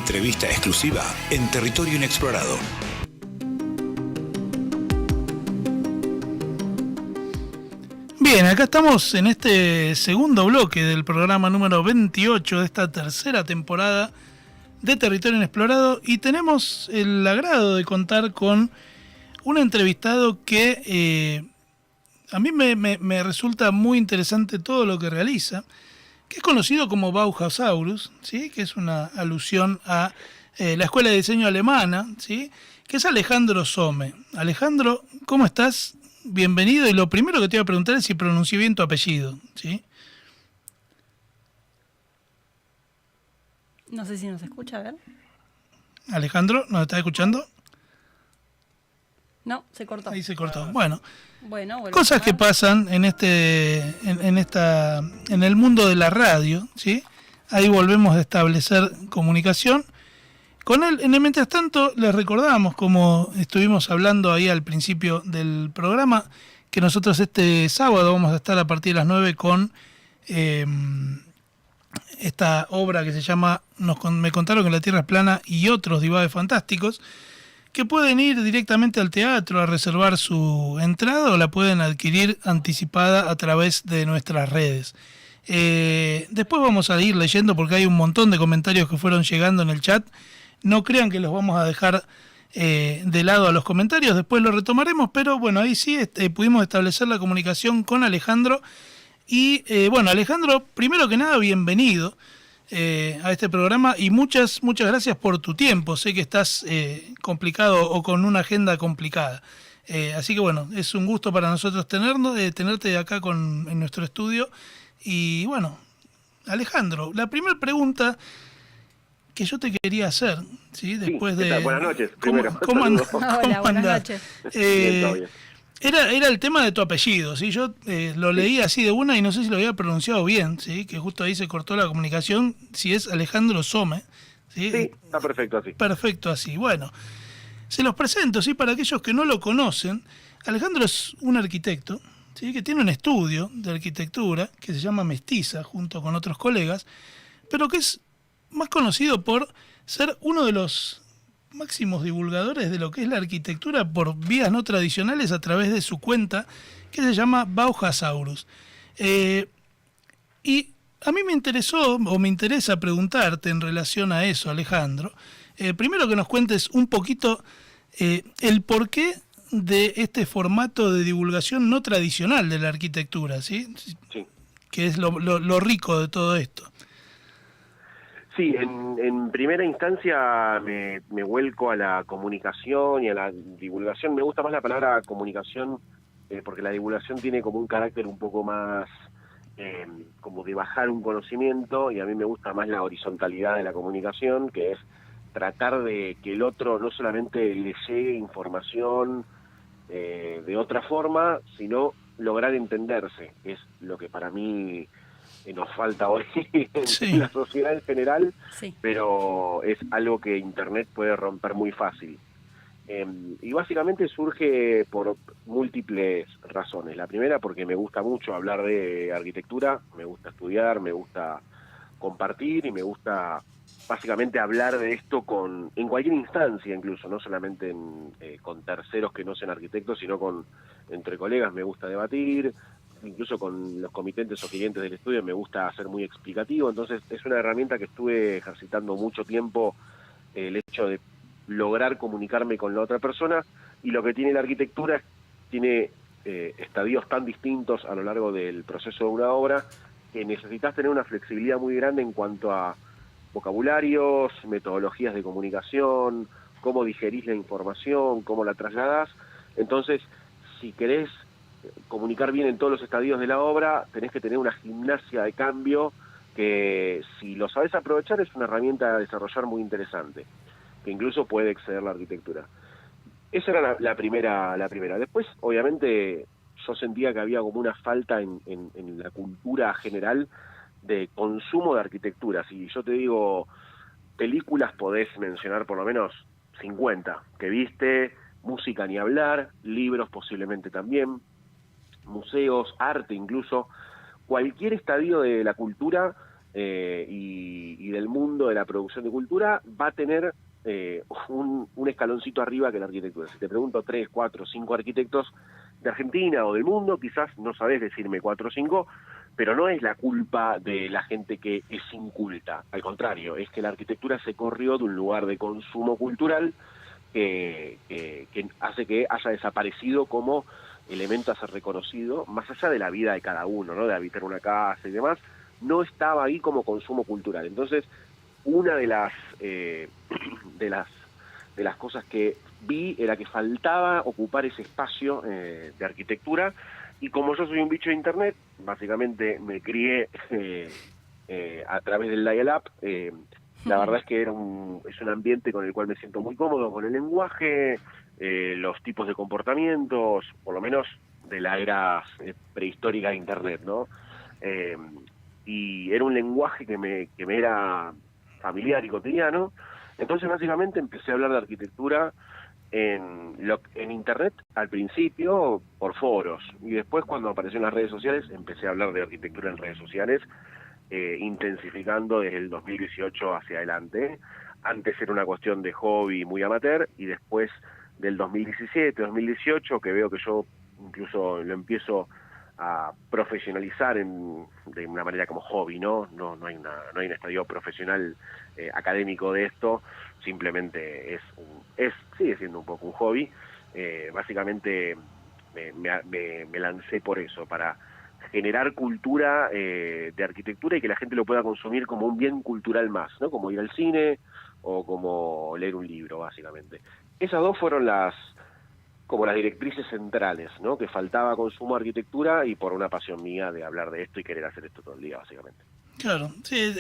Entrevista exclusiva en Territorio Inexplorado. Bien, acá estamos en este segundo bloque del programa número 28 de esta tercera temporada de Territorio Inexplorado y tenemos el agrado de contar con un entrevistado que a mí me resulta muy interesante todo lo que realiza, que es conocido como Bauhausaurus, ¿sí? Que es una alusión a la escuela de diseño alemana, ¿sí? Que es Alejandro Some. Alejandro, ¿cómo estás? Bienvenido, y lo primero que te iba a preguntar es si pronuncié bien tu apellido, ¿sí? No sé si nos escucha, a ver. Alejandro, ¿nos estás escuchando? No, se cortó. Ahí se cortó. Bueno, Cosas que pasan en en el mundo de la radio, ¿sí? Ahí volvemos a establecer comunicación con él. En el mientras tanto, les recordamos, como estuvimos hablando ahí al principio del programa, que nosotros este sábado vamos a estar a partir de las 9 con esta obra que se llama Me contaron que la Tierra es plana y otros divagues fantásticos, que pueden ir directamente al teatro a reservar su entrada o la pueden adquirir anticipada a través de nuestras redes. Después vamos a ir leyendo porque hay un montón de comentarios que fueron llegando en el chat. No crean que los vamos a dejar de lado a los comentarios, después los retomaremos, pero bueno, ahí sí pudimos establecer la comunicación con Alejandro. Y bueno, Alejandro, primero que nada, bienvenido a este programa y muchas gracias por tu tiempo. Sé que estás complicado o con una agenda complicada. Así que bueno, es un gusto para nosotros tenerte acá en nuestro estudio. Y bueno, Alejandro, la primera pregunta que yo te quería hacer, ¿sí? Después de... Buenas noches, ¿Cómo, primero. cómo andás? Hola, buenas noches. Bien. Era el tema de tu apellido, ¿sí? Yo lo leí así de una y no sé si lo había pronunciado bien, ¿sí? Que justo ahí se cortó la comunicación, si es Alejandro Some, ¿sí? Sí, está perfecto así. Perfecto así. Bueno, se los presento, ¿sí? Para aquellos que no lo conocen, Alejandro es un arquitecto, ¿sí? Que tiene un estudio de arquitectura que se llama Mestiza, junto con otros colegas, pero que es más conocido por ser uno de los máximos divulgadores de lo que es la arquitectura por vías no tradicionales a través de su cuenta que se llama Bauhausaurus. Y a mí me interesa preguntarte en relación a eso, Alejandro. Primero que nos cuentes un poquito el porqué de este formato de divulgación no tradicional de la arquitectura, ¿sí? Sí. Que es lo rico de todo esto. Sí, en primera instancia me vuelco a la comunicación y a la divulgación. Me gusta más la palabra comunicación porque la divulgación tiene como un carácter un poco más como de bajar un conocimiento, y a mí me gusta más la horizontalidad de la comunicación, que es tratar de que el otro no solamente le llegue información de otra forma, sino lograr entenderse, que es lo que para mí nos falta hoy en la sociedad en general, sí. Pero es algo que Internet puede romper muy fácil. Y básicamente surge por múltiples razones. La primera, porque me gusta mucho hablar de arquitectura, me gusta estudiar, me gusta compartir y me gusta básicamente hablar de esto en cualquier instancia, incluso, no solamente con terceros que no sean arquitectos, sino entre colegas. Me gusta debatir, incluso con los comitentes o clientes del estudio me gusta ser muy explicativo. Entonces es una herramienta que estuve ejercitando mucho tiempo, el hecho de lograr comunicarme con la otra persona. Y lo que tiene la arquitectura tiene estadios tan distintos a lo largo del proceso de una obra, que necesitas tener una flexibilidad muy grande en cuanto a vocabularios, metodologías de comunicación, cómo digerís la información, cómo la trasladás. Entonces, si querés comunicar bien en todos los estadios de la obra, tenés que tener una gimnasia de cambio que, si lo sabés aprovechar, es una herramienta a desarrollar muy interesante, que incluso puede exceder la arquitectura. Esa era la primera. Después, obviamente, yo sentía que había como una falta en la cultura general de consumo de arquitectura. Si yo te digo películas, podés mencionar por lo menos 50 que viste, música ni hablar, libros posiblemente también, museos, arte incluso. Cualquier estadio de la cultura y del mundo de la producción de cultura va a tener un escaloncito arriba que la arquitectura. Si te pregunto 3, 4, 5 arquitectos de Argentina o del mundo, quizás no sabés decirme 4 o 5, pero no es la culpa de la gente que es inculta, al contrario, es que la arquitectura se corrió de un lugar de consumo cultural que hace que haya desaparecido como elemento a ser reconocido, más allá de la vida de cada uno, ¿no? De habitar una casa y demás, no estaba ahí como consumo cultural. Entonces, una de las de las cosas que vi era que faltaba ocupar ese espacio de arquitectura, y como yo soy un bicho de internet, básicamente me crié a través del dial-up. La verdad es que es un ambiente con el cual me siento muy cómodo, con el lenguaje, los tipos de comportamientos, por lo menos de la era prehistórica de internet, ¿no? Y era un lenguaje que me era familiar y cotidiano. Entonces básicamente empecé a hablar de arquitectura en internet al principio por foros, y después cuando apareció en las redes sociales empecé a hablar de arquitectura en redes sociales, intensificando desde el 2018 hacia adelante. Antes era una cuestión de hobby muy amateur, y después del 2017, 2018, que veo que yo incluso lo empiezo a profesionalizar de una manera como hobby, ¿no? No hay un estadio profesional académico de esto, simplemente sigue siendo un poco un hobby. Básicamente me lancé por eso, para generar cultura de arquitectura y que la gente lo pueda consumir como un bien cultural más, ¿no? Como ir al cine o como leer un libro, básicamente. Esas dos fueron como las directrices centrales, ¿no? Que faltaba consumo de arquitectura, y por una pasión mía de hablar de esto y querer hacer esto todo el día, básicamente. Claro, sí,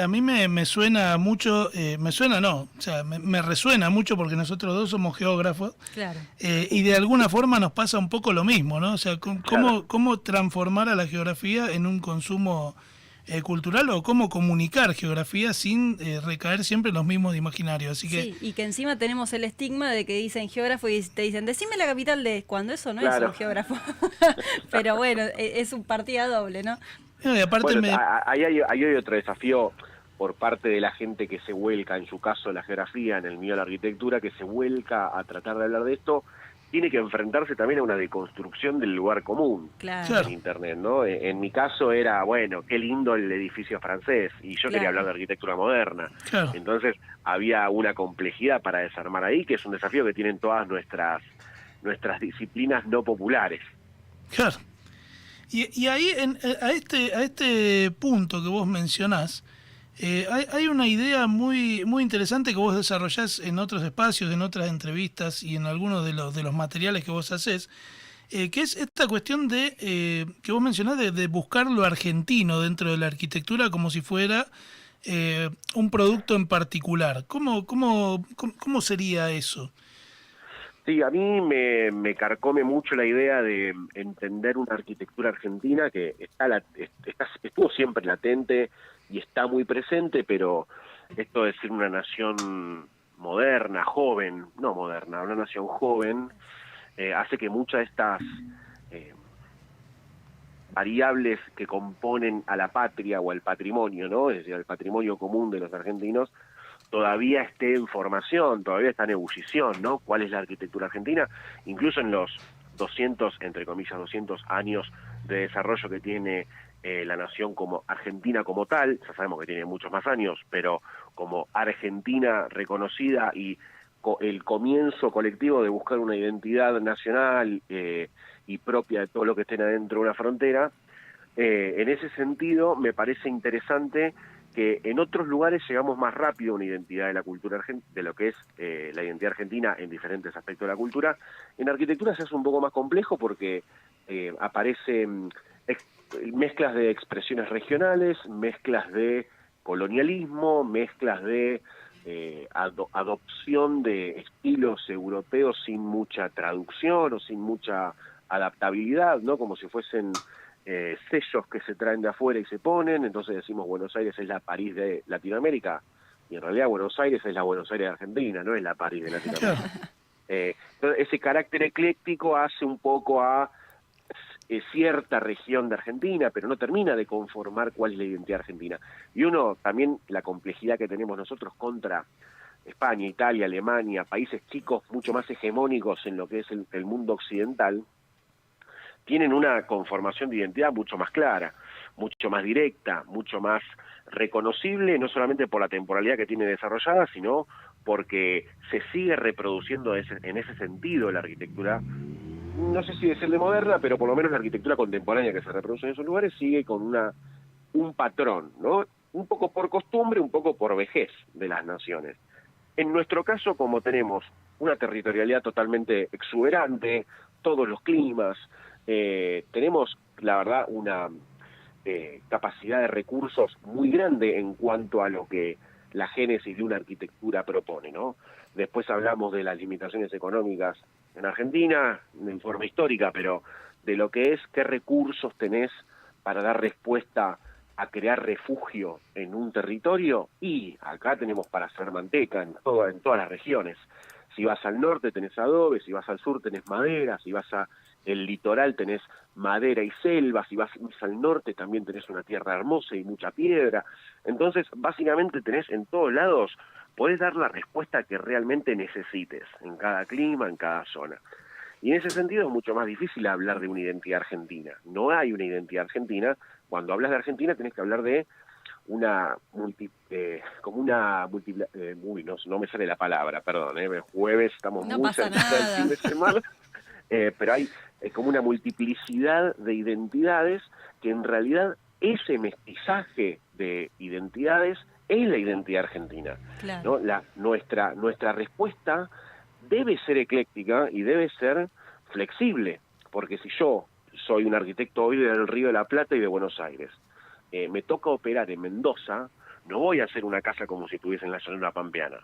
a mí me suena mucho, me suena no, o sea, me resuena mucho porque nosotros dos somos geógrafos. Claro. Y de alguna forma nos pasa un poco lo mismo, ¿no? O sea, Claro. cómo transformar a la geografía en un consumo cultural, o cómo comunicar geografía sin recaer siempre en los mismos imaginarios. Así que, Sí, y que encima tenemos el estigma de que dicen geógrafo y te dicen, decime la capital de... Cuando eso no Claro. es un geógrafo. Pero bueno, es un partida doble, ¿no? y aparte Bueno, ahí hay otro desafío por parte de la gente que se vuelca, en su caso la geografía, en el mío la arquitectura, que se vuelca a tratar de hablar de esto, tiene que enfrentarse también a una deconstrucción del lugar común. Claro. En internet, ¿no? En mi caso era, bueno, qué lindo el edificio francés, y yo quería hablar de arquitectura moderna. Claro. Entonces había una complejidad para desarmar ahí, que es un desafío que tienen todas nuestras disciplinas no populares. Claro. Y ahí, a este punto que vos mencionás, hay una idea muy interesante que vos desarrollás en otros espacios, en otras entrevistas y en algunos de los materiales que vos hacés, que es esta cuestión de que vos mencionás de buscar lo argentino dentro de la arquitectura como si fuera un producto en particular. ¿Cómo sería eso? Sí, a mí me carcome mucho la idea de entender una arquitectura argentina que estuvo siempre latente y está muy presente, pero esto de ser una nación moderna, joven, no moderna, una nación joven, hace que muchas de estas variables que componen a la patria o al patrimonio, ¿no? Es decir, el patrimonio común de los argentinos, todavía esté en formación, todavía está en ebullición, ¿no? ¿Cuál es la arquitectura argentina? Incluso en los 200, entre comillas, 200 años de desarrollo que tiene la nación como Argentina como tal, ya sabemos que tiene muchos más años, pero como Argentina reconocida y el comienzo colectivo de buscar una identidad nacional y propia de todo lo que estén adentro de una frontera, en ese sentido me parece interesante que en otros lugares llegamos más rápido a una identidad de la cultura de lo que es la identidad argentina en diferentes aspectos de la cultura. En arquitectura se hace un poco más complejo porque aparecen mezclas de expresiones regionales, mezclas de colonialismo, mezclas de adopción de estilos europeos sin mucha traducción o sin mucha adaptabilidad, ¿no? Como si fuesen sellos que se traen de afuera y se ponen. Entonces decimos Buenos Aires es la París de Latinoamérica, y en realidad Buenos Aires es la Buenos Aires de Argentina, no es la París de Latinoamérica. Entonces ese carácter ecléctico hace un poco a cierta región de Argentina, pero no termina de conformar cuál es la identidad argentina. Y uno también, la complejidad que tenemos nosotros contra España, Italia, Alemania, países chicos mucho más hegemónicos en lo que es el mundo occidental, tienen una conformación de identidad mucho más clara, mucho más directa, mucho más reconocible, no solamente por la temporalidad que tiene desarrollada, sino porque se sigue reproduciendo en ese sentido la arquitectura, no sé si decirle moderna, pero por lo menos la arquitectura contemporánea que se reproduce en esos lugares sigue con un patrón, ¿no? Un poco por costumbre, un poco por vejez de las naciones. En nuestro caso, como tenemos una territorialidad totalmente exuberante, todos los climas, tenemos, la verdad, una capacidad de recursos muy grande en cuanto a lo que la génesis de una arquitectura propone, ¿no? Después hablamos de las limitaciones económicas en Argentina, en forma histórica, pero de lo que es, qué recursos tenés para dar respuesta a crear refugio en un territorio, y acá tenemos para hacer manteca en todas las regiones. Si vas al norte tenés adobe, si vas al sur tenés madera, si vas el litoral tenés madera y selva, si vas al norte también tenés una tierra hermosa y mucha piedra. Entonces, básicamente tenés en todos lados, podés dar la respuesta que realmente necesites, en cada clima, en cada zona. Y en ese sentido es mucho más difícil hablar de una identidad argentina. No hay una identidad argentina. Cuando hablas de Argentina tenés que hablar de una no me sale la palabra, perdón, jueves estamos No muy pasa cerca del nada. fin de semana, pero hay como una multiplicidad de identidades que en realidad ese mestizaje de identidades es la identidad argentina, Claro. ¿no? Nuestra respuesta debe ser ecléctica y debe ser flexible, porque si yo soy un arquitecto hoy del Río de la Plata y de Buenos Aires, me toca operar en Mendoza, no voy a hacer una casa como si estuviese en la llanura pampeana.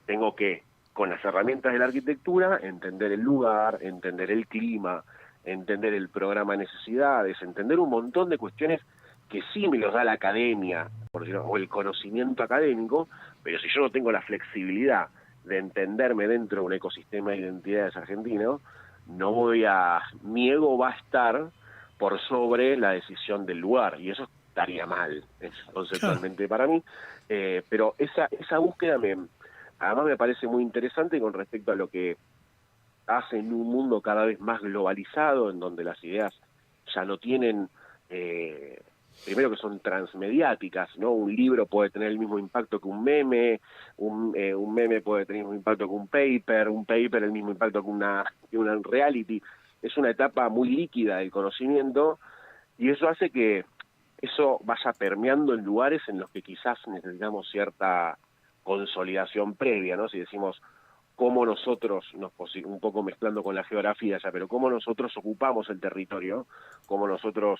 Tengo que, con las herramientas de la arquitectura, entender el lugar, entender el clima, entender el programa de necesidades, entender un montón de cuestiones que sí me los da la academia, por decirlo, o el conocimiento académico, pero si yo no tengo la flexibilidad de entenderme dentro de un ecosistema de identidades argentino, mi ego va a estar por sobre la decisión del lugar, y eso estaría mal, conceptualmente para mí, pero esa búsqueda además me parece muy interesante con respecto a lo que hace en un mundo cada vez más globalizado, en donde las ideas ya no tienen, primero que son transmediáticas, ¿no? Un libro puede tener el mismo impacto que un meme, un meme puede tener el mismo impacto que un paper el mismo impacto que una reality. Es una etapa muy líquida del conocimiento, y eso hace que eso vaya permeando en lugares en los que quizás necesitamos cierta consolidación previa, ¿no? Si decimos cómo nosotros, un poco mezclando con la geografía ya, pero cómo nosotros ocupamos el territorio, cómo nosotros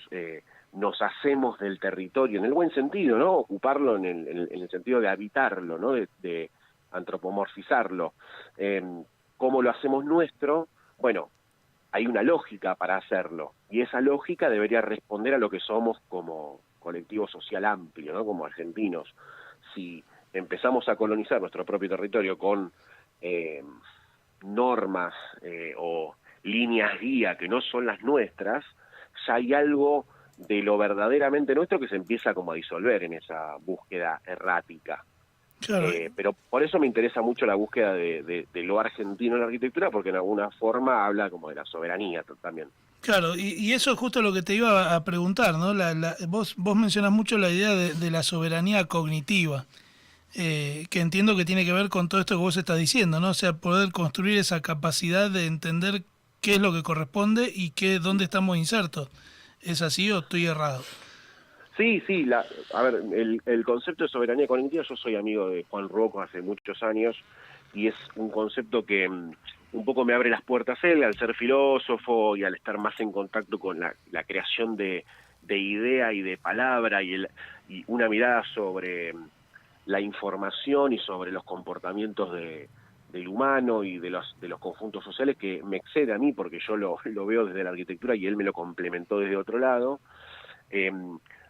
nos hacemos del territorio, en el buen sentido, ¿no? Ocuparlo en el sentido de habitarlo, ¿no? De antropomorfizarlo. ¿Cómo lo hacemos nuestro? Bueno, hay una lógica para hacerlo, y esa lógica debería responder a lo que somos como colectivo social amplio, ¿no? Como argentinos. Si empezamos a colonizar nuestro propio territorio con normas o líneas guía que no son las nuestras, ya hay algo de lo verdaderamente nuestro que se empieza como a disolver en esa búsqueda errática. Claro. Pero por eso me interesa mucho la búsqueda de lo argentino en la arquitectura, porque en alguna forma habla como de la soberanía también. Claro, y eso es justo lo que te iba a preguntar, ¿no? Vos mencionás mucho la idea de la soberanía cognitiva, que entiendo que tiene que ver con todo esto que vos estás diciendo, ¿no? O sea, poder construir esa capacidad de entender qué es lo que corresponde y dónde estamos insertos. ¿Es así o estoy errado? Sí, a ver, el concepto de soberanía cognitiva, yo soy amigo de Juan Rocco hace muchos años, y es un concepto que un poco me abre las puertas él, al ser filósofo y al estar más en contacto con la creación de idea y de palabra, y una mirada sobre la información y sobre los comportamientos del humano y de los conjuntos sociales, que me excede a mí porque yo lo veo desde la arquitectura y él me lo complementó desde otro lado.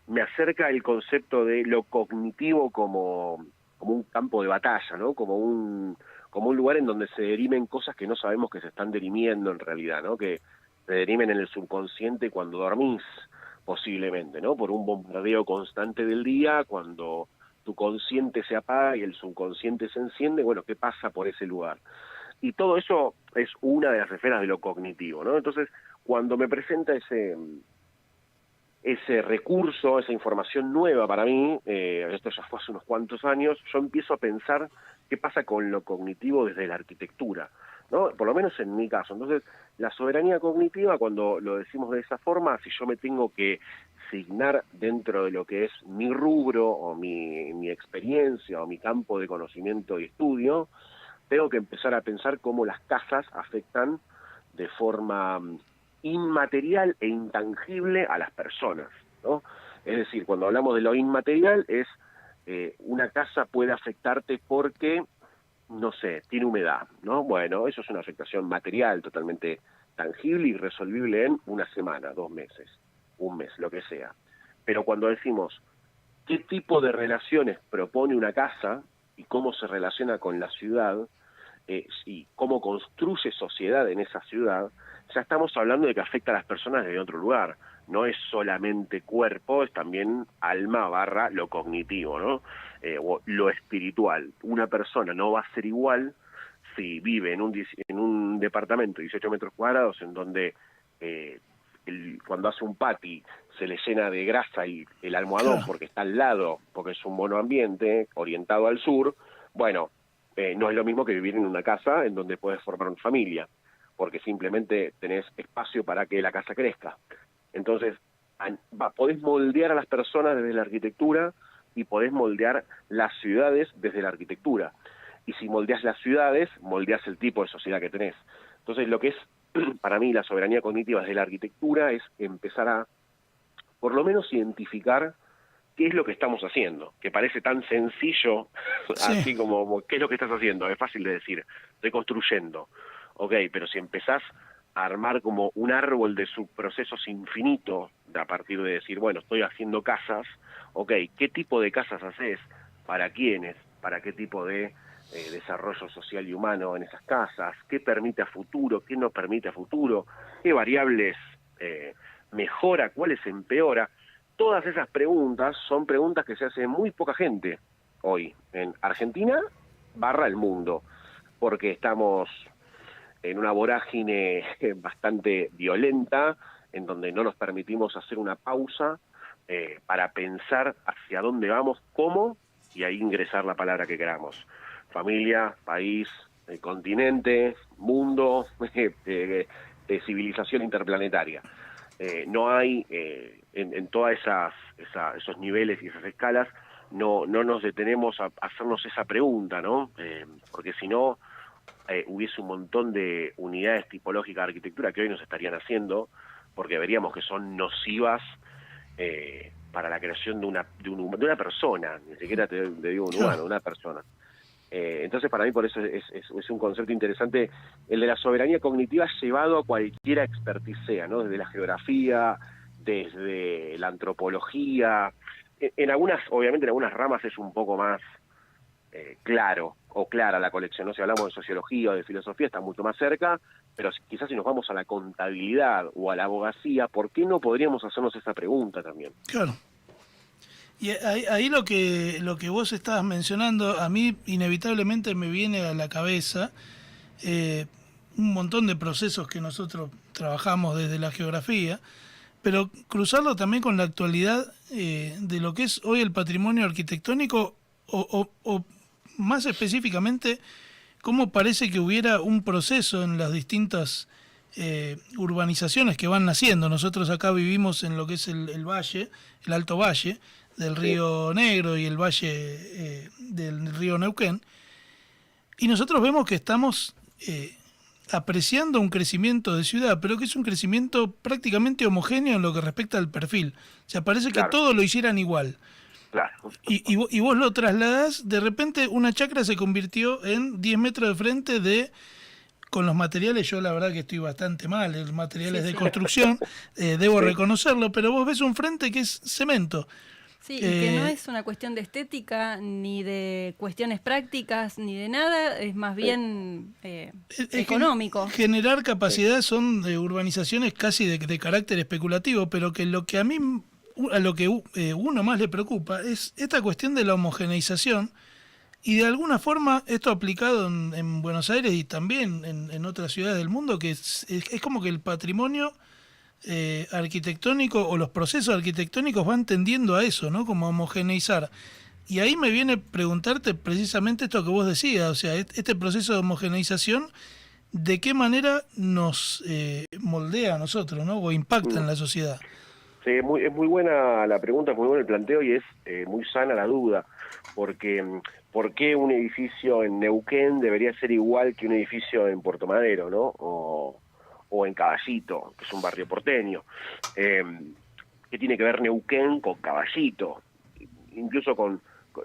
Me acerca el concepto de lo cognitivo como un campo de batalla, ¿no? Como un lugar en donde se dirimen cosas que no sabemos que se están dirimiendo en realidad, ¿no? Que te deriven en el subconsciente cuando dormís, posiblemente, ¿no? Por un bombardeo constante del día, cuando tu consciente se apaga y el subconsciente se enciende, bueno, ¿qué pasa por ese lugar? Y todo eso es una de las esferas de lo cognitivo, ¿no? Entonces, cuando me presenta ese recurso, esa información nueva para mí, esto ya fue hace unos cuantos años, yo empiezo a pensar qué pasa con lo cognitivo desde la arquitectura, ¿no? Por lo menos en mi caso. Entonces, la soberanía cognitiva, cuando lo decimos de esa forma, si yo me tengo que signar dentro de lo que es mi rubro o mi experiencia o mi campo de conocimiento y estudio, tengo que empezar a pensar cómo las casas afectan de forma inmaterial e intangible a las personas, ¿no? Es decir, cuando hablamos de lo inmaterial es una casa puede afectarte porque, no sé, tiene humedad, ¿no? Bueno, eso es una afectación material totalmente tangible y resolvible en una semana, 2 meses, un mes, lo que sea. Pero cuando decimos qué tipo de relaciones propone una casa y cómo se relaciona con la ciudad y cómo construye sociedad en esa ciudad, ya estamos hablando de que afecta a las personas desde otro lugar. No es solamente cuerpo, es también alma / lo cognitivo, ¿no? O lo espiritual. Una persona no va a ser igual si vive en un departamento de 18 metros cuadrados en donde cuando hace un pati se le llena de grasa y el almohadón porque está al lado, porque es un monoambiente orientado al sur. Bueno, no es lo mismo que vivir en una casa en donde puedes formar una familia, porque simplemente tenés espacio para que la casa crezca. Entonces, podés moldear a las personas desde la arquitectura y podés moldear las ciudades desde la arquitectura. Y si moldeás las ciudades, moldeás el tipo de sociedad que tenés. Entonces, lo que es, para mí, la soberanía cognitiva desde la arquitectura es empezar a, por lo menos, identificar qué es lo que estamos haciendo, que parece tan sencillo, así como, ¿qué es lo que estás haciendo? Es fácil de decir, estoy construyendo. Ok, pero si empezás a armar como un árbol de subprocesos infinito, a partir de decir, bueno, estoy haciendo casas, ok, ¿qué tipo de casas haces? ¿Para quiénes? ¿Para qué tipo de desarrollo social y humano en esas casas? ¿Qué permite a futuro? ¿Qué no permite a futuro? ¿Qué variables mejora? ¿Cuáles empeora? Todas esas preguntas son preguntas que se hace muy poca gente hoy en Argentina / el mundo, porque estamos en una vorágine bastante violenta, en donde no nos permitimos hacer una pausa para pensar hacia dónde vamos, cómo, y ahí ingresar la palabra que queramos. Familia, país, continente, mundo, de civilización interplanetaria. No hay, en todas esos niveles y esas escalas, no nos detenemos a hacernos esa pregunta, ¿no? Porque si no, hubiese un montón de unidades tipológicas de arquitectura que hoy nos estarían haciendo, porque veríamos que son nocivas para la creación de una persona, ni siquiera te digo un humano, una persona. Entonces, para mí, por eso es un concepto interesante el de la soberanía cognitiva llevado a cualquiera expertise sea, ¿no? Desde la geografía, desde la antropología. En algunas, obviamente, en algunas ramas es un poco más claro o clara la colección, ¿no? Si hablamos de sociología o de filosofía está mucho más cerca, pero quizás si nos vamos a la contabilidad o a la abogacía, ¿por qué no podríamos hacernos esa pregunta también? Claro. Y ahí lo que vos estabas mencionando, a mí inevitablemente me viene a la cabeza un montón de procesos que nosotros trabajamos desde la geografía, pero cruzarlo también con la actualidad de lo que es hoy el patrimonio arquitectónico o más específicamente, cómo parece que hubiera un proceso en las distintas urbanizaciones que van naciendo. Nosotros acá vivimos en lo que es el valle, el Alto Valle del Río Negro y el valle del río Neuquén, y nosotros vemos que estamos apreciando un crecimiento de ciudad, pero que es un crecimiento prácticamente homogéneo en lo que respecta al perfil. O sea, parece que todo lo hicieran igual. Claro. Y vos lo trasladás, de repente una chacra se convirtió en 10 metros de frente con los materiales, yo la verdad que estoy bastante mal, los materiales de construcción, debo reconocerlo, pero vos ves un frente que es cemento. Sí, y que no es una cuestión de estética, ni de cuestiones prácticas, ni de nada, es más bien económico. Generar capacidades son de urbanizaciones casi de carácter especulativo, pero que lo que a mí, a lo que uno más le preocupa es esta cuestión de la homogeneización. Y de alguna forma, esto aplicado en Buenos Aires y también en otras ciudades del mundo, que es como que el patrimonio arquitectónico o los procesos arquitectónicos van tendiendo a eso, ¿no? Como a homogeneizar. Y ahí me viene preguntarte precisamente esto que vos decías, o sea, este proceso de homogeneización, ¿de qué manera nos moldea a nosotros, ¿no? O impacta en la sociedad? Sí, es muy buena la pregunta, es muy bueno el planteo y es muy sana la duda, porque ¿por qué un edificio en Neuquén debería ser igual que un edificio en Puerto Madero, ¿no? O en Caballito, que es un barrio porteño. ¿Qué tiene que ver Neuquén con Caballito? Incluso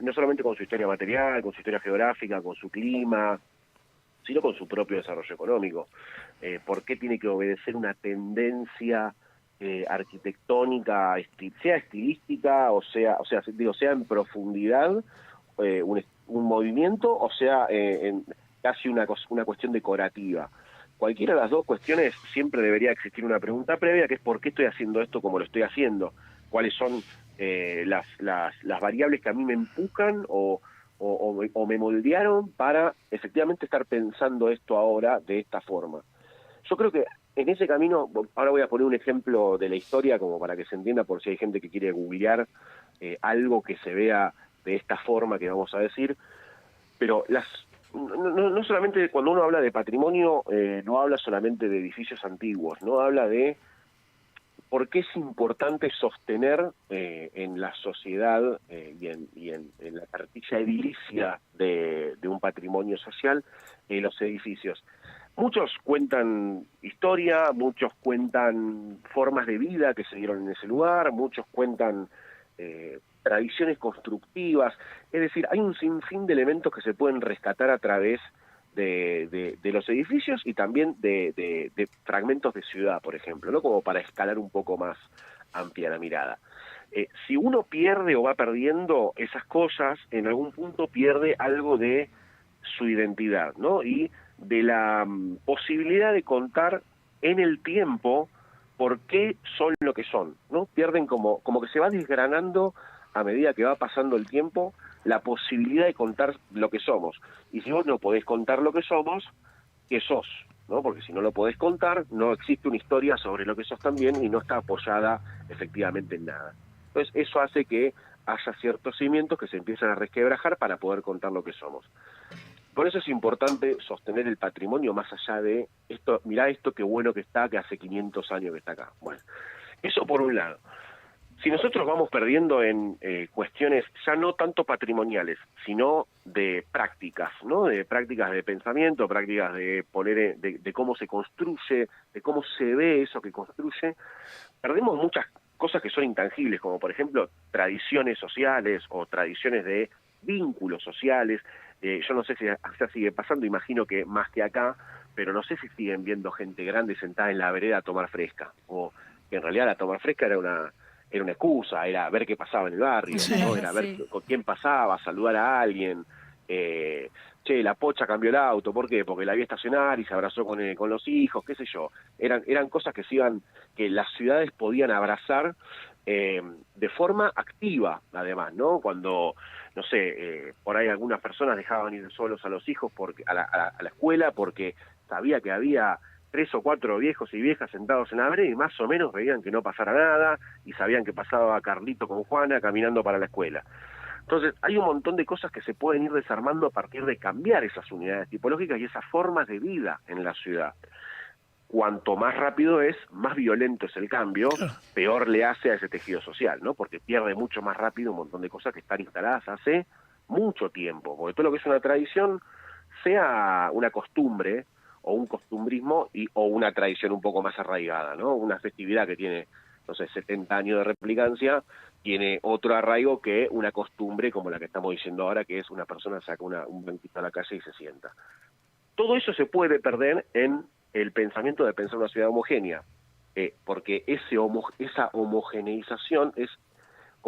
no solamente con su historia material, con su historia geográfica, con su clima, sino con su propio desarrollo económico. ¿Por qué tiene que obedecer una tendencia arquitectónica, sea estilística, sea en profundidad un movimiento, o sea en casi una cuestión decorativa? Cualquiera de las dos cuestiones siempre debería existir una pregunta previa, que es ¿por qué estoy haciendo esto como lo estoy haciendo? ¿Cuáles son las variables que a mí me empujan o me moldearon para efectivamente estar pensando esto ahora de esta forma? Yo creo que en ese camino, ahora voy a poner un ejemplo de la historia como para que se entienda, por si hay gente que quiere googlear algo que se vea de esta forma que vamos a decir, pero no solamente cuando uno habla de patrimonio, no habla solamente de edificios antiguos, no habla de por qué es importante sostener en la sociedad y en la cartilla edilicia de un patrimonio social los edificios. Muchos cuentan historia, muchos cuentan formas de vida que se dieron en ese lugar, muchos cuentan tradiciones constructivas, es decir, hay un sinfín de elementos que se pueden rescatar a través de los edificios y también de fragmentos de ciudad, por ejemplo, ¿no? Como para escalar un poco más amplia la mirada. Si uno pierde o va perdiendo esas cosas, en algún punto pierde algo de su identidad, ¿no? Y de la posibilidad de contar en el tiempo por qué son lo que son, ¿no? Pierden como que se va desgranando a medida que va pasando el tiempo la posibilidad de contar lo que somos. Y si vos no podés contar lo que somos, ¿qué sos? ¿No? Porque si no lo podés contar, no existe una historia sobre lo que sos también y no está apoyada efectivamente en nada. Entonces eso hace que haya ciertos cimientos que se empiezan a resquebrajar para poder contar lo que somos. Por eso es importante sostener el patrimonio más allá de esto, mirá esto qué bueno que está, que hace 500 años que está acá. Bueno, eso por un lado. Si nosotros vamos perdiendo en cuestiones ya no tanto patrimoniales, sino de prácticas, ¿no? De prácticas de pensamiento, prácticas de poner, de cómo se construye, de cómo se ve eso que construye, perdemos muchas cosas que son intangibles, como por ejemplo tradiciones sociales o tradiciones de vínculos sociales. Yo no sé si allá sigue pasando, imagino que más que acá, pero no sé si siguen viendo gente grande sentada en la vereda a tomar fresca, o que en realidad la tomar fresca era una excusa, era ver qué pasaba en el barrio, ¿no? Era ver con quién pasaba, saludar a alguien. Che, la pocha cambió el auto, ¿por qué? Porque la vi estacionar y se abrazó con los hijos, qué sé yo. Eran cosas que las ciudades podían abrazar de forma activa, además, ¿no? Cuando, no sé, por ahí algunas personas dejaban ir solos a los hijos a la escuela porque sabía que había 3 o 4 viejos y viejas sentados en la vereda y más o menos veían que no pasara nada y sabían que pasaba Carlito con Juana caminando para la escuela. Entonces hay un montón de cosas que se pueden ir desarmando a partir de cambiar esas unidades tipológicas y esas formas de vida en la ciudad. Cuanto más rápido es, más violento es el cambio, peor le hace a ese tejido social, ¿no? Porque pierde mucho más rápido un montón de cosas que están instaladas hace mucho tiempo. Porque todo lo que es una tradición, sea una costumbre o un costumbrismo o una tradición un poco más arraigada, ¿no? Una festividad que tiene, no sé, 70 años de replicancia, tiene otro arraigo que una costumbre como la que estamos diciendo ahora, que es una persona saca un banquito a la calle y se sienta. Todo eso se puede perder en el pensamiento de pensar una ciudad homogénea, porque esa homogeneización es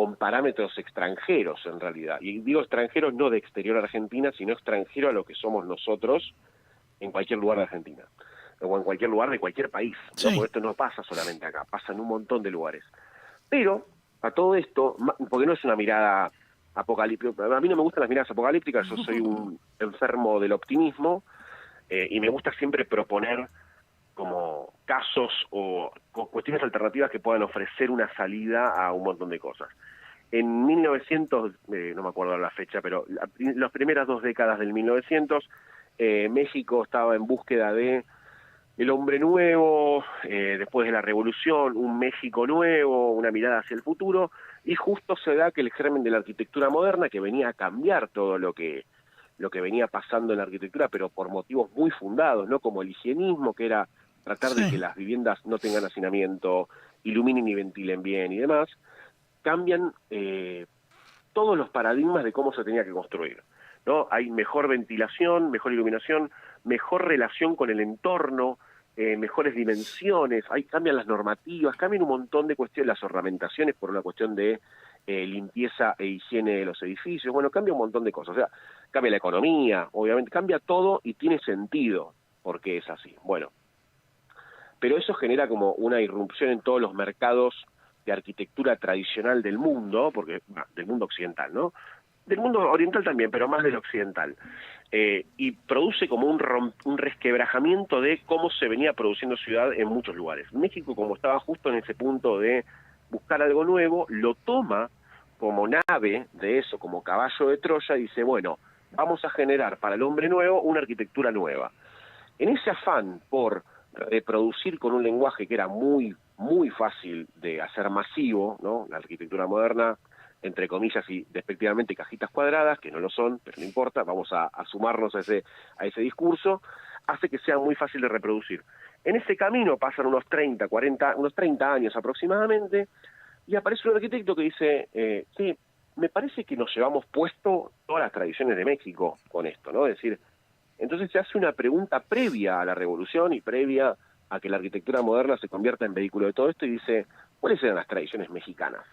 con parámetros extranjeros en realidad. Y digo extranjeros no de exterior a Argentina, sino extranjero a lo que somos nosotros en cualquier lugar de Argentina, o en cualquier lugar de cualquier país, ¿no? Sí. Porque esto no pasa solamente acá, pasa en un montón de lugares. Pero a todo esto, porque no es una mirada apocalíptica, a mí no me gustan las miradas apocalípticas, yo soy un enfermo del optimismo, y me gusta siempre proponer como casos o cuestiones alternativas que puedan ofrecer una salida a un montón de cosas. En 1900, no me acuerdo la fecha, pero las primeras 2 décadas del 1900, México estaba en búsqueda de el hombre nuevo, después de la revolución, un México nuevo, una mirada hacia el futuro, y justo se da que el germen de la arquitectura moderna, que venía a cambiar todo lo que venía pasando en la arquitectura, pero por motivos muy fundados, ¿no? Como el higienismo, que era tratar de Sí. que las viviendas no tengan hacinamiento, iluminen y ventilen bien y demás, cambian todos los paradigmas de cómo se tenía que construir, ¿no? Hay mejor ventilación, mejor iluminación, mejor relación con el entorno, mejores dimensiones, ahí cambian las normativas, cambian un montón de cuestiones, las ornamentaciones por una cuestión de limpieza e higiene de los edificios, bueno, cambia un montón de cosas, o sea, cambia la economía, obviamente, cambia todo y tiene sentido porque es así, bueno. Pero eso genera como una irrupción en todos los mercados de arquitectura tradicional del mundo, porque del mundo occidental, ¿no? Del mundo oriental también, pero más del occidental. Y produce como un resquebrajamiento de cómo se venía produciendo ciudad en muchos lugares. México, como estaba justo en ese punto de buscar algo nuevo, lo toma como nave de eso, como caballo de Troya, y dice, bueno, vamos a generar para el hombre nuevo una arquitectura nueva. En ese afán por reproducir con un lenguaje que era muy, muy fácil de hacer masivo, ¿no? La arquitectura moderna, entre comillas y despectivamente cajitas cuadradas, que no lo son, pero no importa, vamos a sumarnos a ese discurso, hace que sea muy fácil de reproducir. En ese camino pasan unos 30 años aproximadamente, y aparece un arquitecto que dice, sí, me parece que nos llevamos puesto todas las tradiciones de México con esto, ¿no? Es decir, entonces se hace una pregunta previa a la revolución y previa a que la arquitectura moderna se convierta en vehículo de todo esto y dice, ¿cuáles eran las tradiciones mexicanas?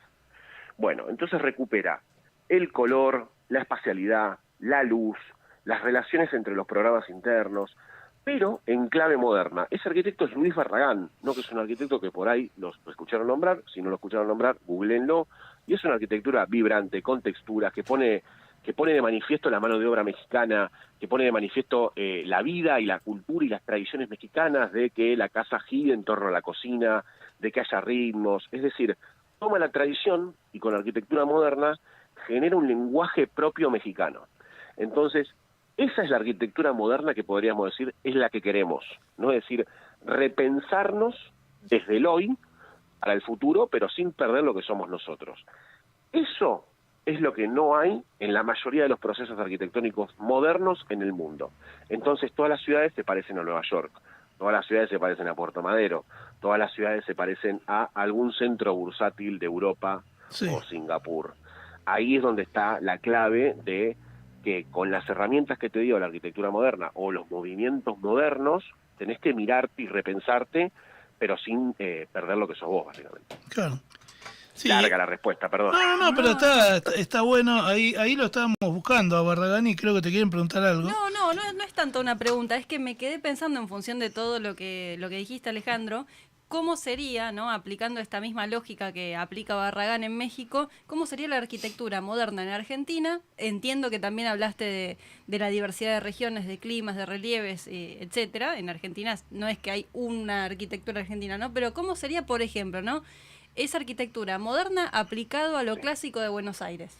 Bueno, entonces recupera el color, la espacialidad, la luz, las relaciones entre los programas internos, pero en clave moderna. Ese arquitecto es Luis Barragán, no que es un arquitecto que por ahí lo escucharon nombrar, si no lo escucharon nombrar, googleenlo, y es una arquitectura vibrante, con texturas, que pone de manifiesto la mano de obra mexicana, que pone de manifiesto la vida y la cultura y las tradiciones mexicanas, de que la casa gire en torno a la cocina, de que haya ritmos, es decir, toma la tradición y con la arquitectura moderna genera un lenguaje propio mexicano. Entonces, esa es la arquitectura moderna que podríamos decir es la que queremos, ¿no? Es decir, repensarnos desde el hoy para el futuro, pero sin perder lo que somos nosotros. Eso es lo que no hay en la mayoría de los procesos arquitectónicos modernos en el mundo. Entonces todas las ciudades se parecen a Nueva York, todas las ciudades se parecen a Puerto Madero, todas las ciudades se parecen a algún centro bursátil de Europa Sí. o Singapur. Ahí es donde está la clave de que con las herramientas que te dio la arquitectura moderna o los movimientos modernos, tenés que mirarte y repensarte, pero sin perder lo que sos vos, básicamente. Claro. Sí. Larga la respuesta, perdón. No, pero está bueno. Ahí lo estábamos buscando a Barragán y creo que te quieren preguntar algo. No es tanto una pregunta, es que me quedé pensando en función de todo lo que dijiste, Alejandro, cómo sería, ¿no? Aplicando esta misma lógica que aplica Barragán en México, cómo sería la arquitectura moderna en Argentina. Entiendo que también hablaste de la diversidad de regiones, de climas, de relieves, etcétera. En Argentina no es que hay una arquitectura argentina, ¿no? Pero cómo sería, por ejemplo, ¿no? Esa arquitectura moderna aplicado a lo clásico de Buenos Aires.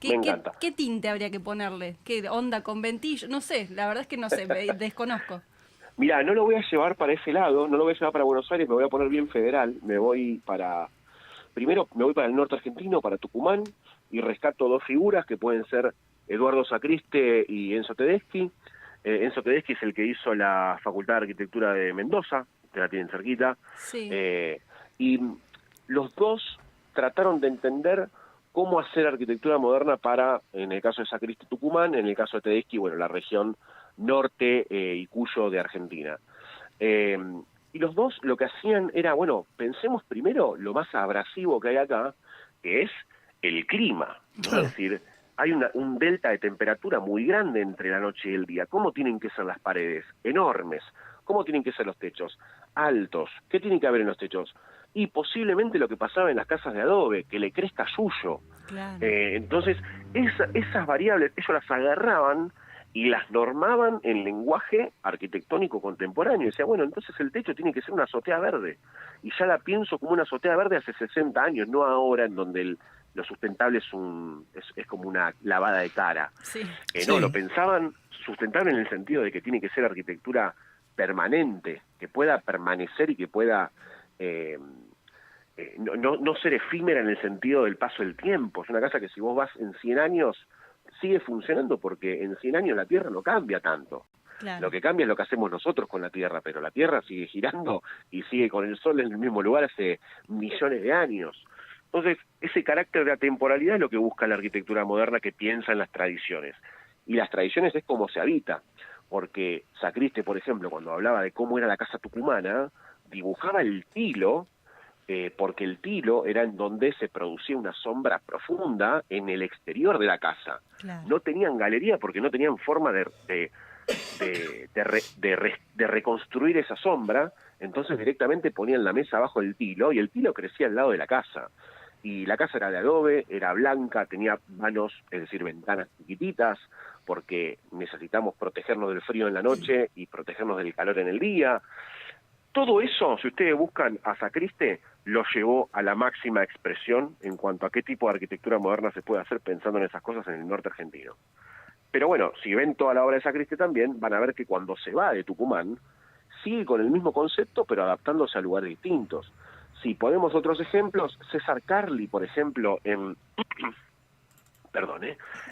Me encanta. ¿Qué tinte habría que ponerle? ¿Qué onda con ventillo? No sé, la verdad es que no sé, desconozco. Mira, no lo voy a llevar para ese lado, no lo voy a llevar para Buenos Aires, me voy a poner bien federal, primero me voy para el norte argentino, para Tucumán, y rescato 2 figuras que pueden ser Eduardo Sacriste y Enzo Tedeschi. Enzo Tedeschi es el que hizo la Facultad de Arquitectura de Mendoza, que la tienen cerquita, Sí. Y los dos trataron de entender cómo hacer arquitectura moderna para, en el caso de Sacristi, Tucumán, en el caso de Tedeschi, bueno, la región norte y Cuyo de Argentina. Y los dos lo que hacían era, bueno, pensemos primero lo más abrasivo que hay acá, que es el clima, ¿no? Claro. Es decir, hay un delta de temperatura muy grande entre la noche y el día. ¿Cómo tienen que ser las paredes? Enormes. ¿Cómo tienen que ser los techos? Altos. ¿Qué tiene que haber en los techos? Y posiblemente lo que pasaba en las casas de adobe, que le crezca suyo. Claro. Entonces, esas variables, ellos las agarraban y las normaban en lenguaje arquitectónico contemporáneo. Y decía, bueno, entonces el techo tiene que ser una azotea verde. Y ya la pienso como una azotea verde hace 60 años, no ahora, en donde lo sustentable es como una lavada de cara. Sí. No, Sí. lo pensaban sustentable en el sentido de que tiene que ser arquitectura permanente, que pueda permanecer y que pueda no ser efímera en el sentido del paso del tiempo. Es una casa que si vos vas en 100 años sigue funcionando, porque en 100 años la Tierra no cambia tanto. Claro. Lo que cambia es lo que hacemos nosotros con la Tierra, pero la Tierra sigue girando y sigue con el Sol en el mismo lugar hace millones de años. Entonces, ese carácter de atemporalidad es lo que busca la arquitectura moderna, que piensa en las tradiciones. Y las tradiciones es cómo se habita, porque Sacriste, por ejemplo, cuando hablaba de cómo era la casa tucumana, dibujaba el tilo, porque el tilo era en donde se producía una sombra profunda en el exterior de la casa. Claro. No tenían galería porque no tenían forma de reconstruir esa sombra, entonces directamente ponían la mesa abajo del tilo y el tilo crecía al lado de la casa. Y la casa era de adobe, era blanca, tenía vanos, es decir, ventanas chiquititas, porque necesitamos protegernos del frío en la noche y protegernos del calor en el día. Todo eso, si ustedes buscan a Sacriste, lo llevó a la máxima expresión en cuanto a qué tipo de arquitectura moderna se puede hacer pensando en esas cosas en el norte argentino. Pero bueno, si ven toda la obra de Sacriste también, van a ver que cuando se va de Tucumán, sigue con el mismo concepto, pero adaptándose a lugares distintos. Si ponemos otros ejemplos, César Carli, por ejemplo, en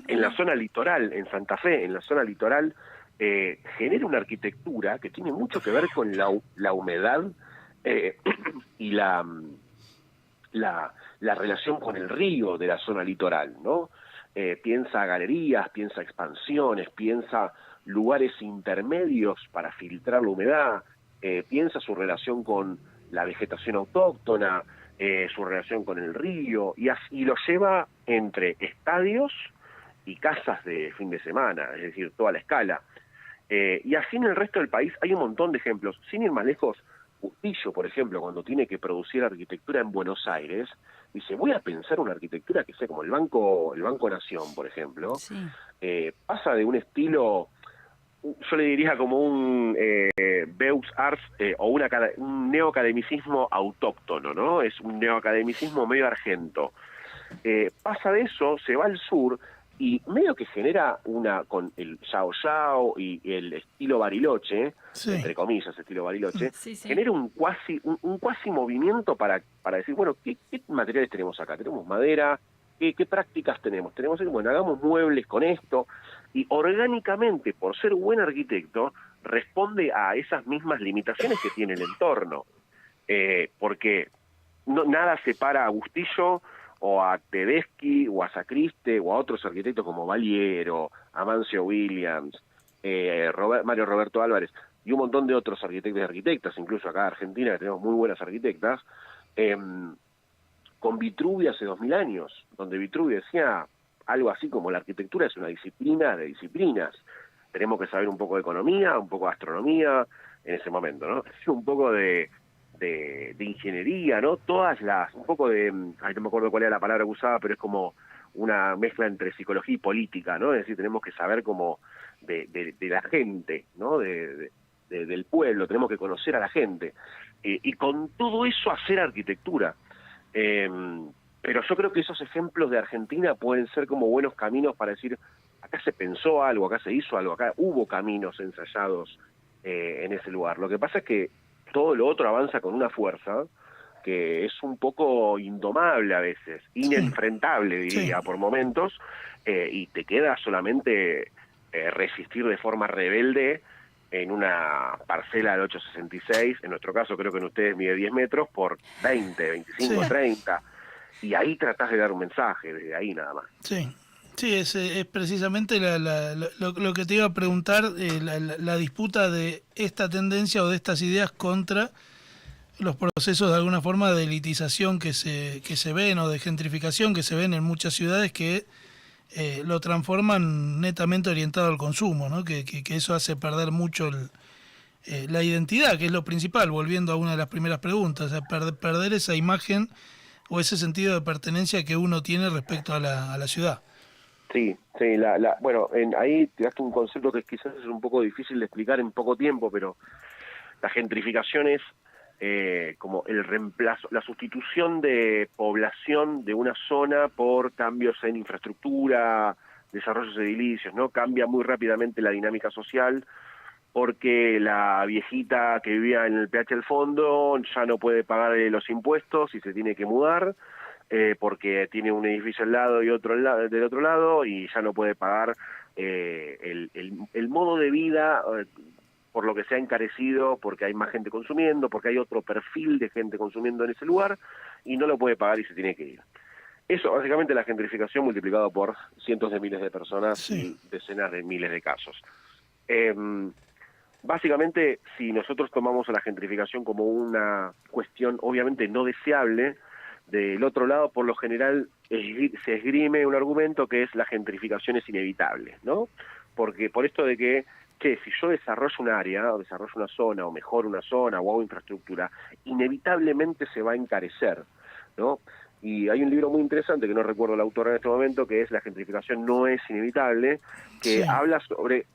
la zona litoral, en Santa Fe, en la zona litoral, genera una arquitectura que tiene mucho que ver con la humedad y la relación con el río de la zona litoral, ¿no? Piensa galerías, piensa expansiones, piensa lugares intermedios para filtrar la humedad, piensa su relación con la vegetación autóctona, su relación con el río, y lo lleva entre estadios y casas de fin de semana, es decir, toda la escala. Y así en el resto del país hay un montón de ejemplos. Sin ir más lejos, Bustillo, por ejemplo, cuando tiene que producir arquitectura en Buenos Aires, dice, voy a pensar una arquitectura que sea como el Banco Nación, por ejemplo. Sí. Pasa de un estilo, yo le diría como un Beaux Arts o un neoacademicismo autóctono, ¿no? Es un neoacademicismo medio argento. Pasa de eso, se va al sur y medio que genera con el Yao Yao y el estilo Bariloche, Sí. entre comillas, estilo Bariloche, Sí, sí. genera un cuasi movimiento para decir, bueno, ¿qué materiales tenemos acá? Tenemos madera, ¿qué prácticas tenemos? Bueno, hagamos muebles con esto, y orgánicamente, por ser buen arquitecto, responde a esas mismas limitaciones que tiene el entorno, porque nada separa a Bustillo o a Tedeschi, o a Sacriste, o a otros arquitectos como Valiero, Amancio Williams, Mario Roberto Álvarez, y un montón de otros arquitectos y arquitectas, incluso acá en Argentina, que tenemos muy buenas arquitectas, con Vitruvio hace 2000 años, donde Vitruvio decía algo así como la arquitectura es una disciplina de disciplinas. Tenemos que saber un poco de economía, un poco de astronomía, en ese momento, ¿no? Un poco de ingeniería, ¿no? Un poco de, no me acuerdo cuál era la palabra que usaba, pero es como una mezcla entre psicología y política, ¿no? Es decir, tenemos que saber como de la gente, ¿no? Del pueblo, tenemos que conocer a la gente. Y con todo eso hacer arquitectura. Pero yo creo que esos ejemplos de Argentina pueden ser como buenos caminos para decir, acá se pensó algo, acá se hizo algo, acá hubo caminos ensayados en ese lugar. Lo que pasa es que todo lo otro avanza con una fuerza que es un poco indomable a veces, inenfrentable, diría, por momentos, y te queda solamente resistir de forma rebelde en una parcela del 866, en nuestro caso creo que en ustedes mide 10 metros por 20, 25, 30, y ahí tratás de dar un mensaje, desde ahí nada más. Sí, es precisamente lo que te iba a preguntar, la disputa de esta tendencia o de estas ideas contra los procesos de alguna forma de elitización que se ven o de gentrificación que se ven en muchas ciudades que lo transforman netamente orientado al consumo, ¿no? Que eso hace perder mucho la identidad, que es lo principal, volviendo a una de las primeras preguntas, o sea, perder esa imagen o ese sentido de pertenencia que uno tiene respecto a la ciudad. Sí, sí, bueno, ahí te das un concepto que quizás es un poco difícil de explicar en poco tiempo, pero la gentrificación es como el reemplazo, la sustitución de población de una zona por cambios en infraestructura, desarrollos edilicios, ¿no? Cambia muy rápidamente la dinámica social porque la viejita que vivía en el PH del fondo ya no puede pagar los impuestos y se tiene que mudar, porque tiene un edificio al lado y otro del otro lado y ya no puede pagar el modo de vida, por lo que se ha encarecido, porque hay más gente consumiendo, porque hay otro perfil de gente consumiendo en ese lugar y no lo puede pagar y se tiene que ir. Eso, básicamente, la gentrificación multiplicado por cientos de miles de personas, sí, y decenas de miles de casos. Básicamente, si nosotros tomamos a la gentrificación como una cuestión obviamente no deseable, del otro lado, por lo general, se esgrime un argumento que es la gentrificación es inevitable, ¿no? Porque por esto de que si yo desarrollo un área, o desarrollo una zona, o mejoro una zona, o hago infraestructura, inevitablemente se va a encarecer, ¿no? Y hay un libro muy interesante, que no recuerdo el autor en este momento, que es La gentrificación no es inevitable, que habla sobre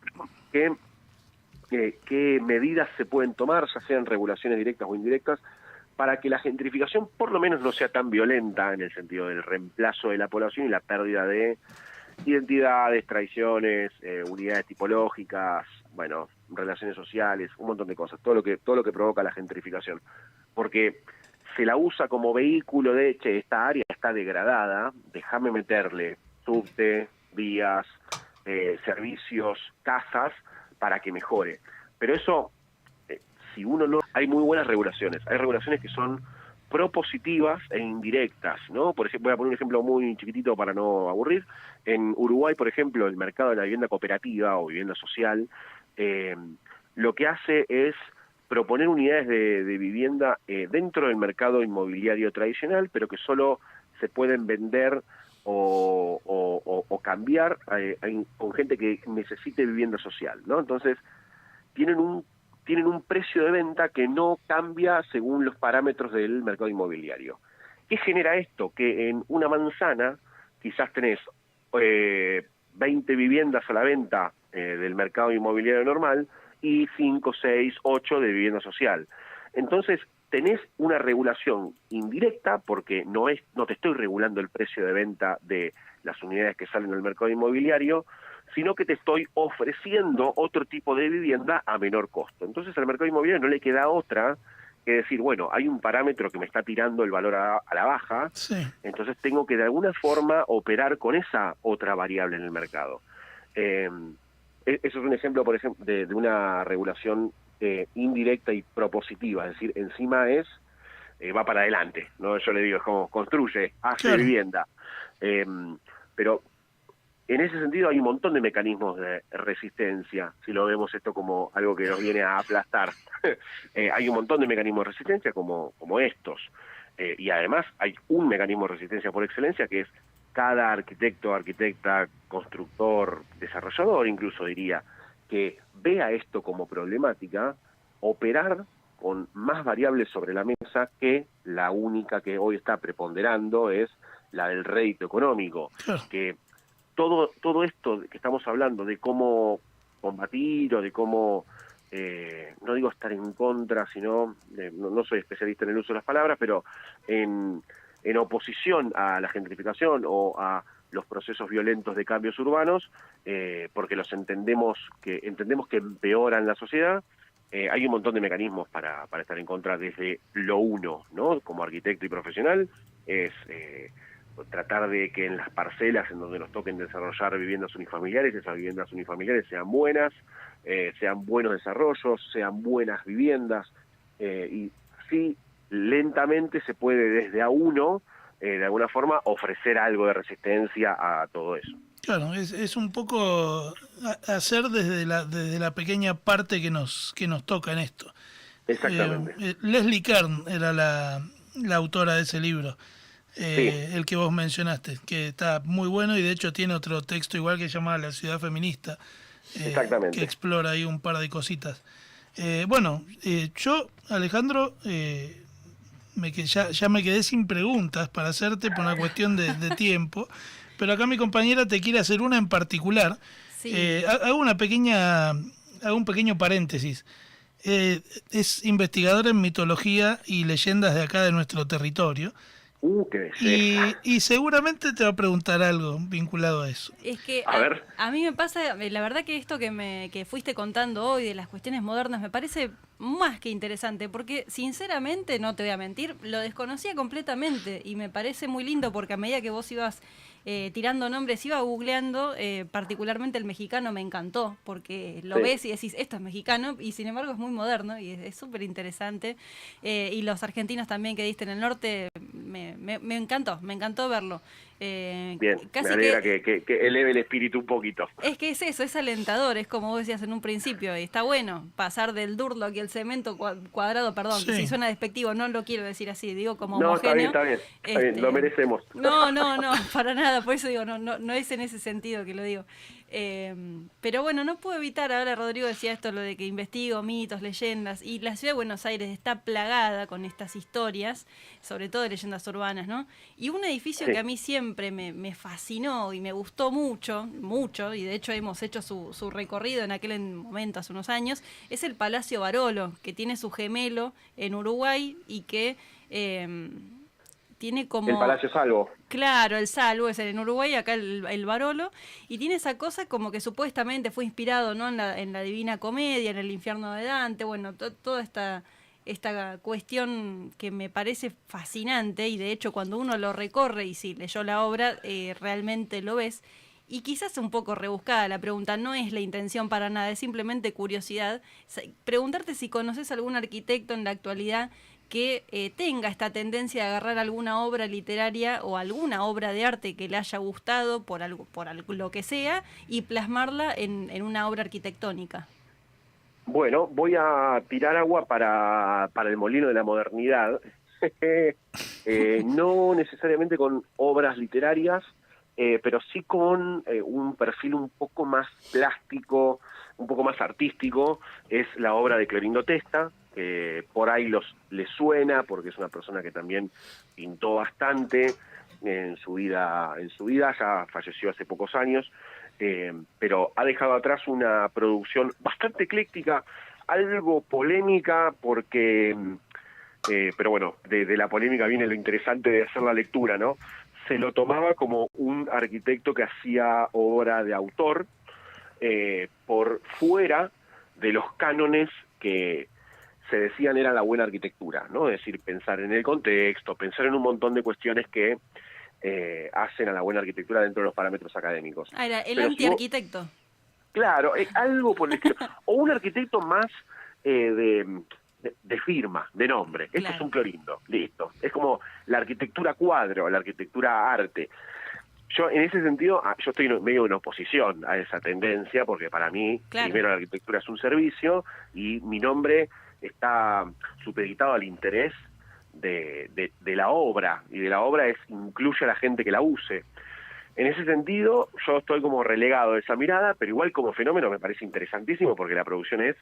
qué medidas se pueden tomar, ya sean regulaciones directas o indirectas, para que la gentrificación por lo menos no sea tan violenta en el sentido del reemplazo de la población y la pérdida de identidades, tradiciones, unidades tipológicas, bueno, relaciones sociales, un montón de cosas, todo lo que provoca la gentrificación. Porque se la usa como vehículo de, esta área está degradada, déjame meterle subte, vías, servicios, casas, para que mejore. Pero eso, si uno no... Hay muy buenas regulaciones, hay regulaciones que son propositivas e indirectas, ¿no? Por ejemplo, voy a poner un ejemplo muy chiquitito para no aburrir. En Uruguay, por ejemplo, el mercado de la vivienda cooperativa o vivienda social, lo que hace es proponer unidades de vivienda dentro del mercado inmobiliario tradicional, pero que solo se pueden vender o cambiar con gente que necesite vivienda social, ¿no? Entonces, tienen un precio de venta que no cambia según los parámetros del mercado inmobiliario. ¿Qué genera esto? Que en una manzana quizás tenés 20 viviendas a la venta del mercado inmobiliario normal y 5, 6, 8 de vivienda social. Entonces, tenés una regulación indirecta porque no te estoy regulando el precio de venta de las unidades que salen del mercado inmobiliario, sino que te estoy ofreciendo otro tipo de vivienda a menor costo. Entonces al mercado inmobiliario no le queda otra que decir, bueno, hay un parámetro que me está tirando el valor a la baja, entonces tengo que de alguna forma operar con esa otra variable en el mercado. Eso es un ejemplo, por ejemplo, de una regulación indirecta y propositiva, es decir, encima va para adelante, ¿no? Yo le digo, es como construye, hace vivienda. Pero en ese sentido hay un montón de mecanismos de resistencia, si lo vemos esto como algo que nos viene a aplastar. Hay un montón de mecanismos de resistencia como estos. Y además hay un mecanismo de resistencia por excelencia que es cada arquitecto, arquitecta, constructor, desarrollador incluso diría, que vea esto como problemática, operar con más variables sobre la mesa que la única que hoy está preponderando es la del rédito económico, que todo esto que estamos hablando de cómo combatir o de cómo, no digo estar en contra, sino, no soy especialista en el uso de las palabras, pero en oposición a la gentrificación o a los procesos violentos de cambios urbanos, porque entendemos que empeoran la sociedad. Hay un montón de mecanismos para estar en contra desde lo uno, ¿no? Como arquitecto y profesional, es tratar de que en las parcelas en donde nos toquen desarrollar viviendas unifamiliares, esas viviendas unifamiliares sean buenas, sean buenos desarrollos, sean buenas viviendas, y sí, lentamente se puede desde a uno, de alguna forma, ofrecer algo de resistencia a todo eso. Claro, es un poco hacer desde la pequeña parte que nos toca en esto. Exactamente. Leslie Kern era la autora de ese libro, el que vos mencionaste, que está muy bueno y de hecho tiene otro texto igual que se llama La ciudad feminista, Exactamente. que explora ahí un par de cositas. Bueno, yo, Alejandro, ya me quedé sin preguntas para hacerte por una cuestión de tiempo, pero acá mi compañera te quiere hacer una en particular. Sí. Hago un pequeño paréntesis. Es investigador en mitología y leyendas de acá de nuestro territorio. Qué belleza. Y seguramente te va a preguntar algo vinculado a eso. Es que A ver. a mí me pasa, la verdad que esto que fuiste contando hoy de las cuestiones modernas me parece más que interesante, porque sinceramente, no te voy a mentir, lo desconocía completamente y me parece muy lindo porque a medida que vos ibas tirando nombres, iba googleando, particularmente el mexicano me encantó, porque lo Sí. ves y decís, esto es mexicano, y sin embargo es muy moderno y es súper interesante. Y los argentinos también que diste en el norte, me encantó verlo. Bien, Casi me alegra que eleve el espíritu un poquito. es que es eso, es alentador, es como vos decías en un principio, y está bueno pasar del Durlock y el cemento cuadrado, perdón, Sí. si suena despectivo, no lo quiero decir así, digo como No, homogéneo. está bien, lo merecemos. No, para nada, por eso digo, no es en ese sentido que lo digo. Pero bueno, no puedo evitar, ahora Rodrigo decía esto, lo de que investigo mitos, leyendas, y la ciudad de Buenos Aires está plagada con estas historias, sobre todo de leyendas urbanas, ¿no? Y un edificio Sí. que a mí siempre me fascinó y me gustó mucho, y de hecho hemos hecho su recorrido en aquel momento, hace unos años, es el Palacio Barolo, que tiene su gemelo en Uruguay y que tiene como... El Palacio Salvo. Claro, el Salvo es en Uruguay, acá el Barolo, y tiene esa cosa como que supuestamente fue inspirado, ¿no?, en la Divina Comedia, en el infierno de Dante, bueno, toda esta cuestión que me parece fascinante, y de hecho cuando uno lo recorre y si leyó la obra, realmente lo ves, y quizás un poco rebuscada la pregunta, no es la intención para nada, es simplemente curiosidad, preguntarte si conoces algún arquitecto en la actualidad que tenga esta tendencia de agarrar alguna obra literaria o alguna obra de arte que le haya gustado por lo que sea y plasmarla en una obra arquitectónica. Bueno, voy a tirar agua para el molino de la modernidad. No necesariamente con obras literarias, pero sí con un perfil un poco más plástico, un poco más artístico. Es la obra de Clorindo Testa, que por ahí les suena, porque es una persona que también pintó bastante en su vida, ya falleció hace pocos años, pero ha dejado atrás una producción bastante ecléctica, algo polémica, porque, pero bueno, de la polémica viene lo interesante de hacer la lectura, ¿no? Se lo tomaba como un arquitecto que hacía obra de autor por fuera de los cánones que se decían era la buena arquitectura, ¿no? Es decir, pensar en el contexto, pensar en un montón de cuestiones que hacen a la buena arquitectura dentro de los parámetros académicos. Ah, era el Pero antiarquitecto. Claro, algo por el estilo. O un arquitecto más de firma, de nombre. Esto Claro. es un Clorindo, listo. Es como la arquitectura cuadro, la arquitectura arte. Yo, en ese sentido, yo estoy medio en oposición a esa tendencia, porque para mí, Claro. primero, la arquitectura es un servicio y mi nombre está supeditado al interés de la obra, y de la obra incluye a la gente que la use. En ese sentido, yo estoy como relegado de esa mirada, pero igual como fenómeno me parece interesantísimo porque la producción es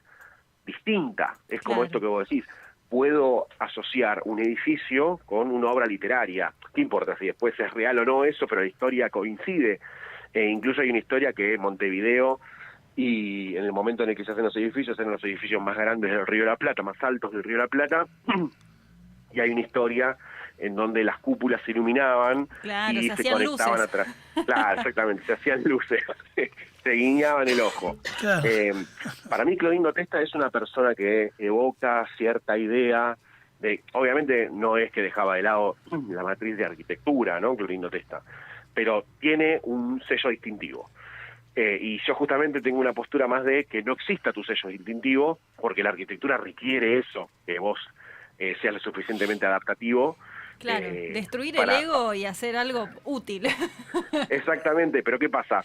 distinta. Es como Claro. esto que vos decís. Puedo asociar un edificio con una obra literaria. ¿Qué importa si después es real o no eso? Pero la historia coincide. Incluso hay una historia que Montevideo, y en el momento en el que se hacen los edificios, eran los edificios más grandes del Río de la Plata, más altos del Río de la Plata, y hay una historia en donde las cúpulas se iluminaban, Claro, y se se hacían conectaban luces. atrás. Claro, exactamente, se hacían luces, se guiñaban el ojo. Claro. Para mí Clorindo Testa es una persona que evoca cierta idea de, obviamente no es que dejaba de lado la matriz de arquitectura, ¿no?, Clorindo Testa, pero tiene un sello distintivo. Y yo justamente tengo una postura más de que no exista tu sello distintivo, porque la arquitectura requiere eso, que vos seas lo suficientemente adaptativo. Claro, destruir para- el ego y hacer algo útil. Exactamente, pero ¿qué pasa?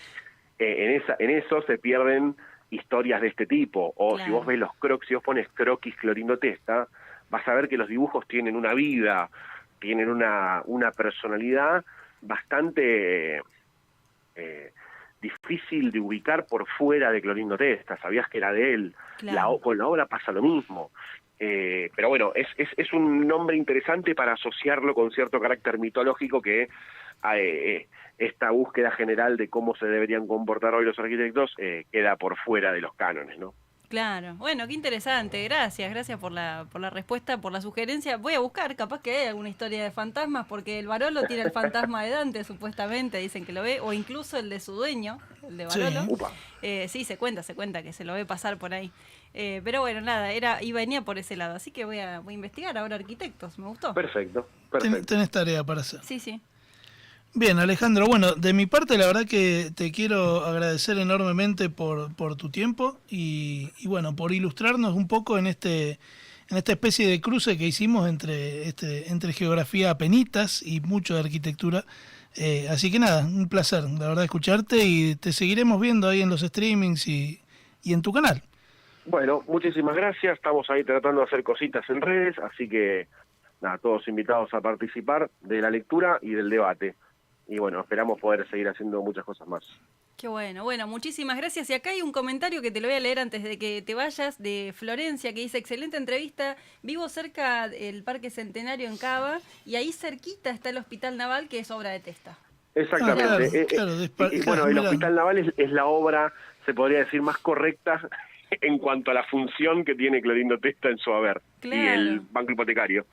En eso se pierden historias de este tipo, o si Claro. vos ves los croquis, si vos pones croquis Clorindo Testa, vas a ver que los dibujos tienen una vida, tienen una personalidad bastante difícil de ubicar por fuera de Clorindo Testa. Sabías que era de él. Claro. Con la obra pasa lo mismo. Pero bueno, es un nombre interesante para asociarlo con cierto carácter mitológico que esta búsqueda general de cómo se deberían comportar hoy los arquitectos queda por fuera de los cánones, ¿no? Claro, bueno, qué interesante, gracias por la respuesta, por la sugerencia. Voy a buscar, capaz que hay alguna historia de fantasmas, porque el Barolo tiene el fantasma de Dante, supuestamente, dicen que lo ve, o incluso el de su dueño, el de Barolo. Sí. Upa. Sí, se cuenta que se lo ve pasar por ahí. Pero bueno, nada, y venía por ese lado, así que voy a investigar ahora arquitectos, me gustó. Perfecto, perfecto. Tenés tarea para hacer. Sí, sí. Bien, Alejandro, bueno, de mi parte la verdad que te quiero agradecer enormemente por tu tiempo y bueno, por ilustrarnos un poco en esta especie de cruce que hicimos entre geografía apenitas y mucho de arquitectura. Así que nada, un placer, la verdad, escucharte y te seguiremos viendo ahí en los streamings y en tu canal. Bueno, muchísimas gracias. Estamos ahí tratando de hacer cositas en redes, así que nada, todos invitados a participar de la lectura y del debate. Y bueno, esperamos poder seguir haciendo muchas cosas más. Qué bueno, muchísimas gracias. Y acá hay un comentario que te lo voy a leer antes de que te vayas, de Florencia, que dice: excelente entrevista, vivo cerca del Parque Centenario en Cava, y ahí cerquita está el Hospital Naval, que es obra de Testa. Exactamente. Claro, Y bueno, el mirá. Hospital Naval es la obra, se podría decir, más correcta en cuanto a la función que tiene Clorindo Testa en su haber. Claro. Y el banco hipotecario.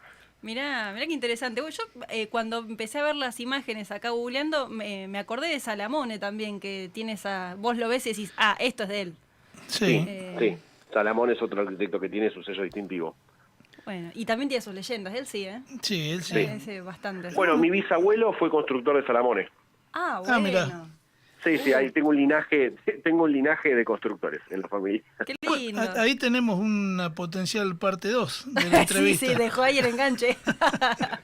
Mirá qué interesante. Bueno, yo cuando empecé a ver las imágenes acá googleando, me acordé de Salamone también, que tiene esa... Vos lo ves y decís, esto es de él. Sí. Sí. Salamón es otro arquitecto que tiene su sello distintivo. Bueno, y también tiene sus leyendas, él sí, ¿eh? Sí, él sí. Ese bastante. Bueno, mi bisabuelo fue constructor de Salamones. Bueno. mirá. Sí, ahí tengo un linaje de constructores en la familia. Qué lindo. Ahí tenemos una potencial parte 2 de la Sí, entrevista. sí, dejó ahí el enganche.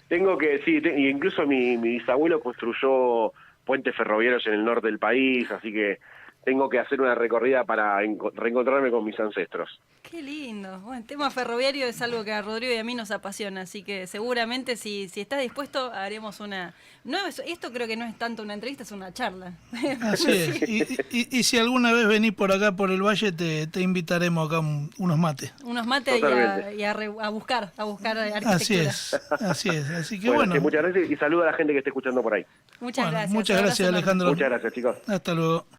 Y incluso mi bisabuelo construyó puentes ferroviarios en el norte del país, así que tengo que hacer una recorrida para reencontrarme con mis ancestros. Qué lindo. Bueno, el tema ferroviario es algo que a Rodrigo y a mí nos apasiona, así que seguramente si estás dispuesto haremos una... Esto creo que no es tanto una entrevista, es una charla. Así es. Y si alguna vez venís por acá por el valle, te invitaremos acá unos mates. Unos mates Totalmente. y a buscar arquitectura. Así es. Así que Bueno, bueno. muchas gracias y saludo a la gente que esté escuchando por ahí. Muchas Bueno, gracias. muchas Abrazo gracias, enorme. Alejandro. Muchas gracias, chicos. Hasta luego.